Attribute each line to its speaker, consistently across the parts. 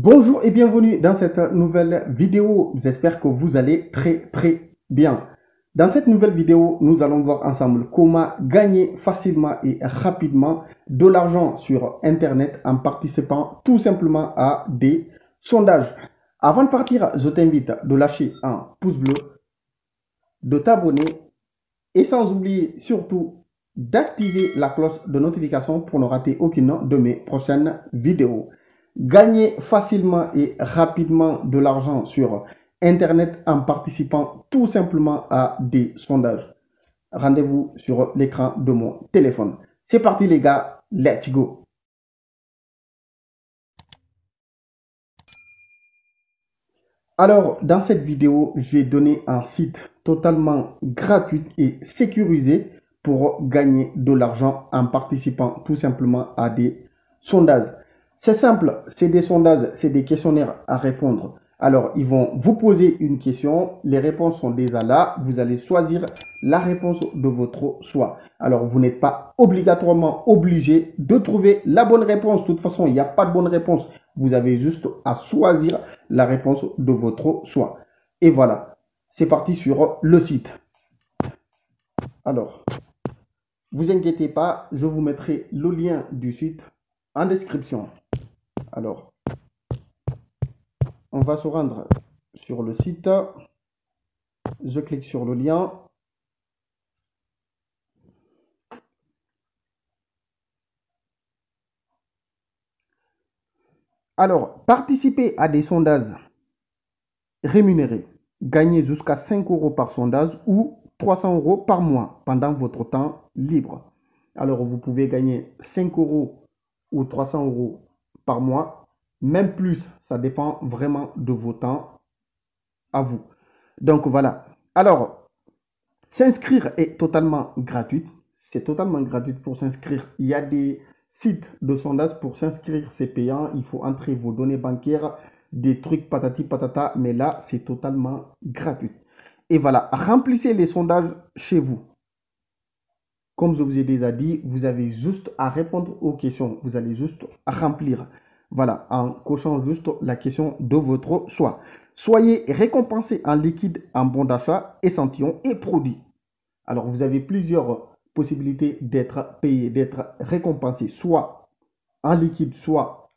Speaker 1: Bonjour et bienvenue dans cette nouvelle vidéo. J'espère que vous allez très bien. Dans cette nouvelle vidéo, nous allons voir ensemble comment gagner facilement et rapidement de l'argent sur Internet en participant tout simplement à des sondages. Avant de partir, je t'invite de lâcher un pouce bleu, de t'abonner et sans oublier surtout d'activer la cloche de notification pour ne rater aucune de mes prochaines vidéos. Gagner facilement et rapidement de l'argent sur Internet en participant tout simplement à des sondages. Rendez-vous sur l'écran de mon téléphone. C'est parti les gars, let's go. Alors, dans cette vidéo, je vais donner un site totalement gratuit et sécurisé pour gagner de l'argent en participant tout simplement à des sondages. C'est simple, c'est des sondages, c'est des questionnaires à répondre. Alors, ils vont vous poser une question, les réponses sont déjà là, vous allez choisir la réponse de votre choix. Alors, vous n'êtes pas obligatoirement obligé de trouver la bonne réponse. De toute façon, il n'y a pas de bonne réponse. Vous avez juste à choisir la réponse de votre choix. Et voilà, c'est parti sur le site. Alors, vous inquiétez pas, je vous mettrai le lien du site en description. Alors, on va se rendre sur le site. Je clique sur le lien. Alors, participer à des sondages rémunérés. Gagnez jusqu'à 5 € par sondage ou 300 € par mois pendant votre temps libre. Alors, vous pouvez gagner 5 € ou 300 € par mois, même plus. Ça dépend vraiment de vos temps à vous. Donc, voilà. Alors, s'inscrire est totalement gratuit. C'est totalement gratuit pour s'inscrire. Il y a des sites de sondage pour s'inscrire, c'est payant. Il faut entrer vos données bancaires, des trucs patati patata. Mais là, c'est totalement gratuit. Et voilà, remplissez les sondages chez vous. Comme je vous ai déjà dit, vous avez juste à répondre aux questions. Vous allez juste remplir. Voilà, en cochant juste la question de votre choix. Soyez récompensé en liquide, en bon d'achat, échantillon et produit. Alors, vous avez plusieurs possibilités d'être payé, d'être récompensé, soit en liquide, soit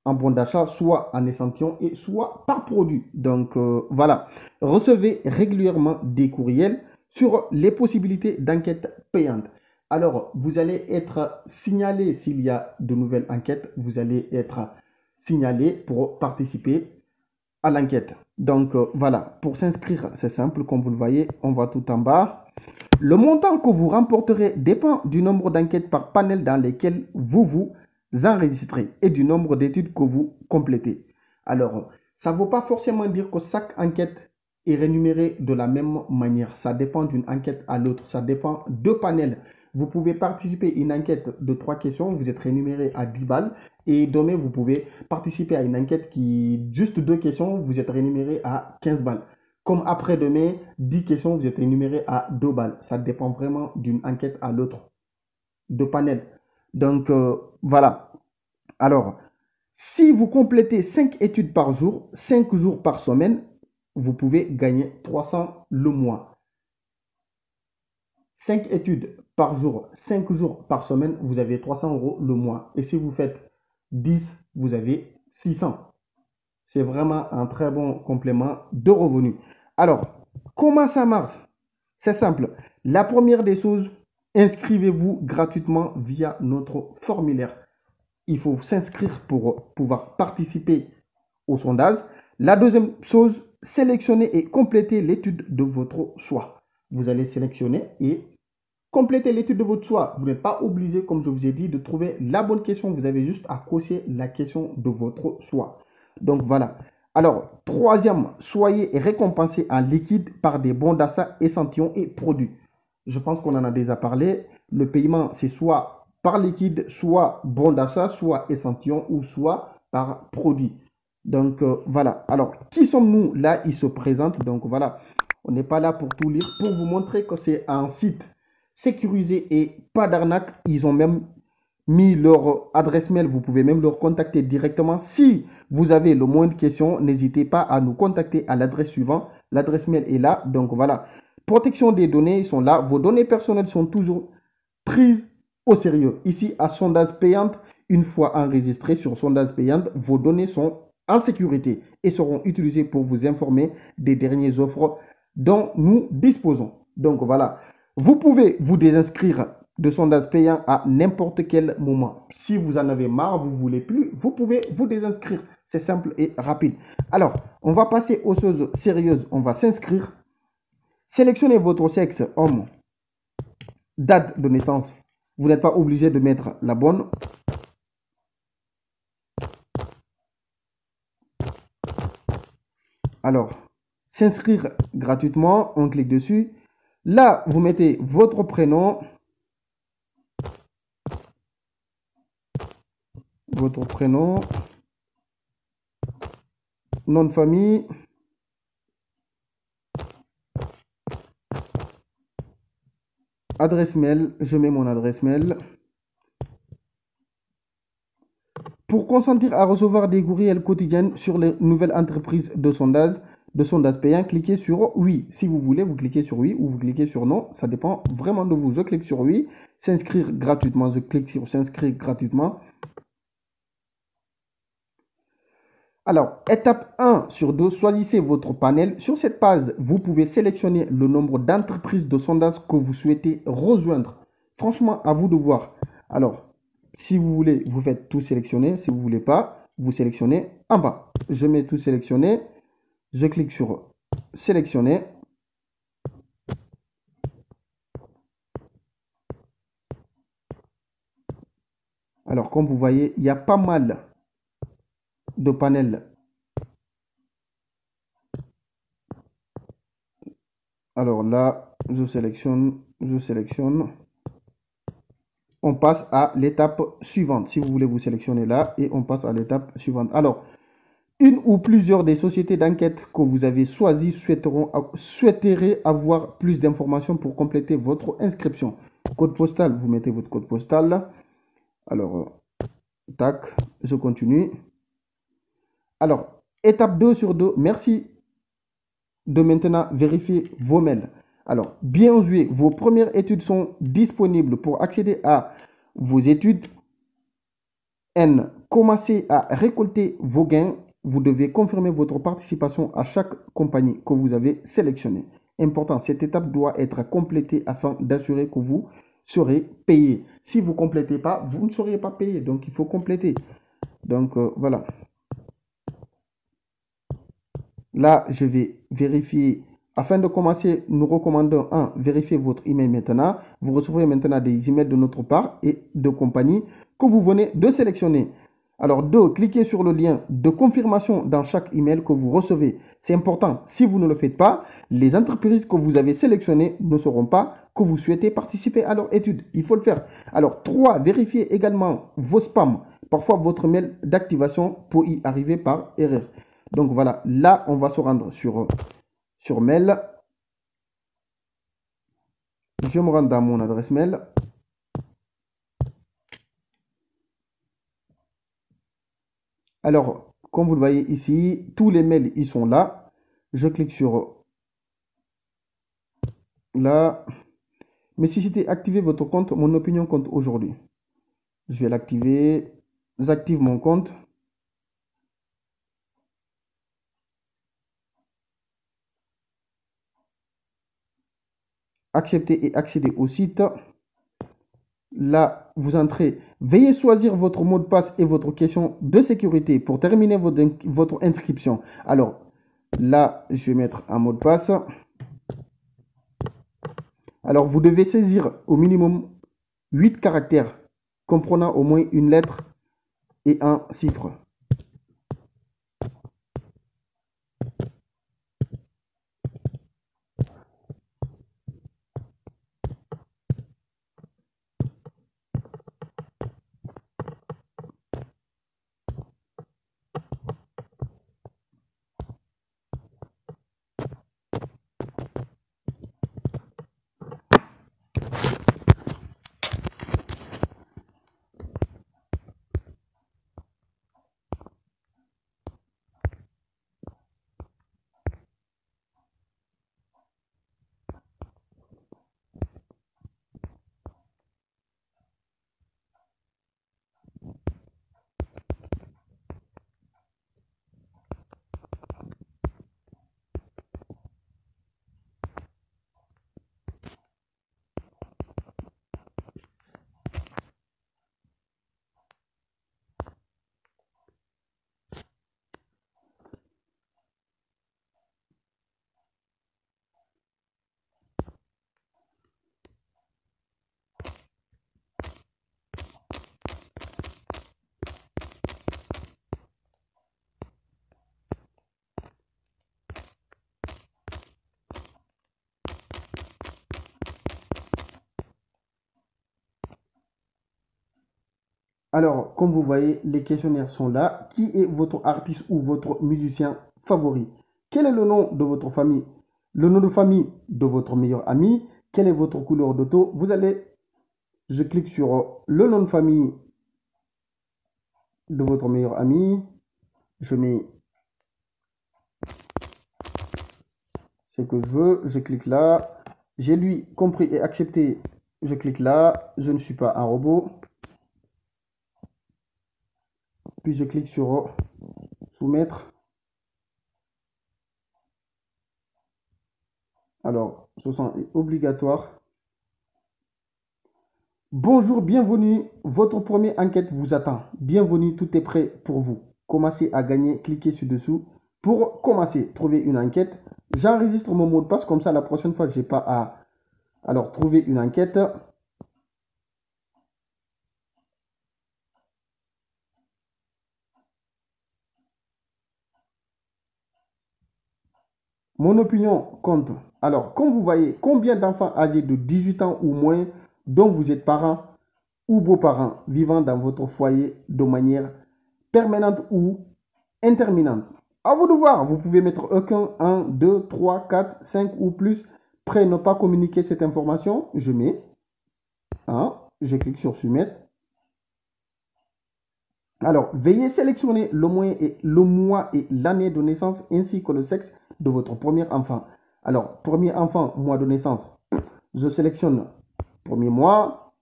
Speaker 1: en bon d'achat, soit en échantillon et soit par produit. Donc, voilà. Recevez régulièrement des courriels sur les possibilités d'enquête payante. Alors, vous allez être signalé s'il y a de nouvelles enquêtes. Vous allez être signalé pour participer à l'enquête. Donc, voilà. Pour s'inscrire, c'est simple. Comme vous le voyez, on va tout en bas. Le montant que vous remporterez dépend du nombre d'enquêtes par panel dans lesquelles vous vous enregistrez et du nombre d'études que vous complétez. Alors, ça ne veut pas forcément dire que chaque enquête est rémunérée de la même manière. Ça dépend d'une enquête à l'autre. Ça dépend de panels. Vous pouvez participer à une enquête de 3 questions, vous êtes rémunéré à 10 balles. Et demain, vous pouvez participer à une enquête qui juste 2 questions, vous êtes rémunéré à 15 balles. Comme après-demain, 10 questions, vous êtes rémunéré à 2 balles. Ça dépend vraiment d'une enquête à l'autre, de panel. Donc, voilà. Alors, si vous complétez 5 études par jour, 5 jours par semaine, vous pouvez gagner 300 le mois. 5 études par jour, 5 jours par semaine, vous avez 300 € le mois. Et si vous faites 10, vous avez 600. C'est vraiment un très bon complément de revenus. Alors, comment ça marche? C'est simple. La première des choses, inscrivez-vous gratuitement via notre formulaire. Il faut s'inscrire pour pouvoir participer au sondage. La deuxième chose, sélectionnez et complétez l'étude de votre choix. Vous allez sélectionner et compléter l'étude de votre choix. Vous n'êtes pas obligé, comme je vous ai dit, de trouver la bonne question. Vous avez juste à cocher la question de votre choix. Donc voilà. Alors, troisième, soyez récompensé en liquide par des bons d'achat, échantillons et produits. Je pense qu'on en a déjà parlé. Le paiement, c'est soit par liquide, soit bon d'achat, soit échantillon ou soit par produit. Donc voilà. Alors, qui sommes-nous? Là, il se présente. Donc voilà. On n'est pas là pour tout lire, pour vous montrer que c'est un site sécurisé et pas d'arnaque. Ils ont même mis leur adresse mail. Vous pouvez même leur contacter directement. Si vous avez le moins de questions, n'hésitez pas à nous contacter à l'adresse suivante. L'adresse mail est là. Donc voilà. Protection des données, ils sont là. Vos données personnelles sont toujours prises au sérieux. Ici, à Sondage Payante, une fois enregistrées sur Sondage Payante, vos données sont en sécurité et seront utilisées pour vous informer des dernières offres dont nous disposons. Donc voilà. Vous pouvez vous désinscrire de Sondage Payant à n'importe quel moment. Si vous en avez marre, vous ne voulez plus, vous pouvez vous désinscrire. C'est simple et rapide. Alors, on va passer aux choses sérieuses. On va s'inscrire. Sélectionnez votre sexe, homme, date de naissance. Vous n'êtes pas obligé de mettre la bonne. Alors, s'inscrire gratuitement, on clique dessus. Là, vous mettez votre prénom, nom de famille, adresse mail, je mets mon adresse mail. Pour consentir à recevoir des courriels quotidiens sur les nouvelles entreprises de sondage payant, cliquez sur oui. Si vous voulez, vous cliquez sur oui ou vous cliquez sur non. Ça dépend vraiment de vous. Je clique sur oui. S'inscrire gratuitement. Je clique sur s'inscrire gratuitement. Alors, étape 1 sur 2, choisissez votre panel. Sur cette page, vous pouvez sélectionner le nombre d'entreprises de sondage que vous souhaitez rejoindre. Franchement, à vous de voir. Alors, si vous voulez, vous faites tout sélectionner. Si vous ne voulez pas, vous sélectionnez en bas. Je mets tout sélectionné. Je clique sur sélectionner. Alors, comme vous voyez, il y a pas mal de panels. Alors là, je sélectionne. On passe à l'étape suivante. Si vous voulez vous sélectionner là et on passe à l'étape suivante. Alors, une ou plusieurs des sociétés d'enquête que vous avez choisies souhaiteraient avoir plus d'informations pour compléter votre inscription. Code postal, vous mettez votre code postal. Alors, tac, je continue. Alors, étape 2 sur 2, merci de maintenant vérifier vos mails. Alors, bien joué, vos premières études sont disponibles pour accéder à vos études. N. Commencez à récolter vos gains. Vous devez confirmer votre participation à chaque compagnie que vous avez sélectionnée. Important, cette étape doit être complétée afin d'assurer que vous serez payé. Si vous ne complétez pas, vous ne serez pas payé. Donc, il faut compléter. Donc, voilà. Là, je vais vérifier. Afin de commencer, nous recommandons 1. Vérifiez votre email maintenant. Vous recevrez maintenant des emails de notre part et de compagnie que vous venez de sélectionner. Alors 2. Cliquez sur le lien de confirmation dans chaque email que vous recevez. C'est important. Si vous ne le faites pas, les entreprises que vous avez sélectionnées ne sauront pas que vous souhaitez participer à leur étude. Il faut le faire. Alors 3. Vérifiez également vos spams. Parfois, votre mail d'activation peut y arriver par erreur. Donc voilà, là, on va se rendre sur mail. Je me rends dans mon adresse mail. Alors, comme vous le voyez ici, tous les mails, ils sont là. Je clique sur là. Mais si j'étais activé votre compte, mon opinion compte aujourd'hui. Je vais l'activer. J'active mon compte. Accepter et accéder au site. Là, vous entrez. Veuillez choisir votre mot de passe et votre question de sécurité pour terminer votre inscription. Alors, là, je vais mettre un mot de passe. Alors, vous devez saisir au minimum 8 caractères, comprenant au moins une lettre et un chiffre. Alors, comme vous voyez, les questionnaires sont là. Qui est votre artiste ou votre musicien favori? Quel est le nom de votre famille? Le nom de famille de votre meilleur ami? Quelle est votre couleur d'auto? Je clique sur le nom de famille de votre meilleur ami. Je mets ce que je veux. Je clique là. J'ai lu, compris et accepté. Je clique là. Je ne suis pas un robot. Puis je clique sur soumettre. Alors, ce sont obligatoire. Bonjour, bienvenue. Votre première enquête vous attend. Bienvenue, tout est prêt pour vous. Commencez à gagner. Cliquez ci-dessous pour commencer. Trouver une enquête. J'enregistre mon mot de passe. Comme ça, la prochaine fois, je n'ai pas à... Alors, trouver une enquête. Mon opinion compte. Alors, comme vous voyez, combien d'enfants âgés de 18 ans ou moins dont vous êtes parents ou beaux-parents vivant dans votre foyer de manière permanente ou interminante? À vous de voir. Vous pouvez mettre aucun, 1, 2, 3, 4, 5 ou plus. Prêt à ne pas communiquer cette information? Je mets 1. Je clique sur soumettre. Alors, veuillez sélectionner le mois et l'année de naissance ainsi que le sexe de votre premier enfant. Alors, premier enfant, mois de naissance, je sélectionne premier mois.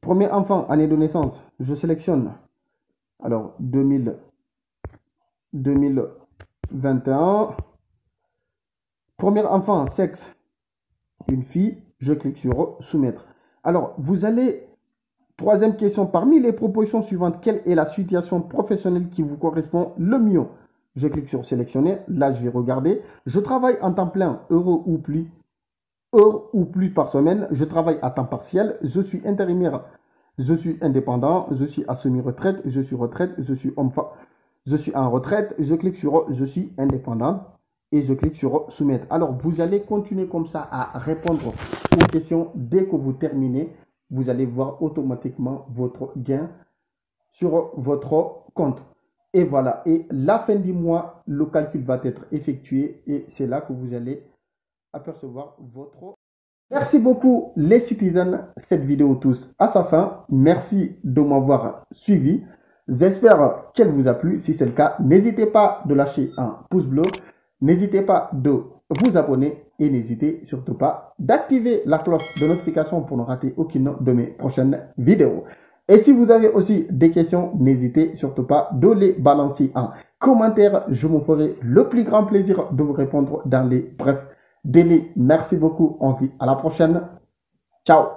Speaker 1: Premier enfant, année de naissance, je sélectionne, alors, 2021. Premier enfant, sexe, une fille, je clique sur soumettre. Alors, vous allez... Troisième question, parmi les propositions suivantes, quelle est la situation professionnelle qui vous correspond le mieux? Je clique sur sélectionner, là je vais regarder. Je travaille en temps plein, heures ou plus par semaine. Je travaille à temps partiel, je suis intérimaire, je suis indépendant, je suis à semi-retraite, je suis retraite, je suis en retraite. Je clique sur je suis indépendant et je clique sur soumettre. Alors vous allez continuer comme ça à répondre aux questions dès que vous terminez. Vous allez voir automatiquement votre gain sur votre compte. Et voilà. Et la fin du mois, le calcul va être effectué et c'est là que vous allez apercevoir votre... Merci beaucoup les citizens. Cette vidéo touche à sa fin. Merci de m'avoir suivi. J'espère qu'elle vous a plu. Si c'est le cas, n'hésitez pas de lâcher un pouce bleu. N'hésitez pas de vous abonner et n'hésitez surtout pas d'activer la cloche de notification pour ne rater aucune de mes prochaines vidéos. Et si vous avez aussi des questions, n'hésitez surtout pas de les balancer en commentaire. Je me ferai le plus grand plaisir de vous répondre dans les brefs délais. Merci beaucoup. On se dit à la prochaine. Ciao.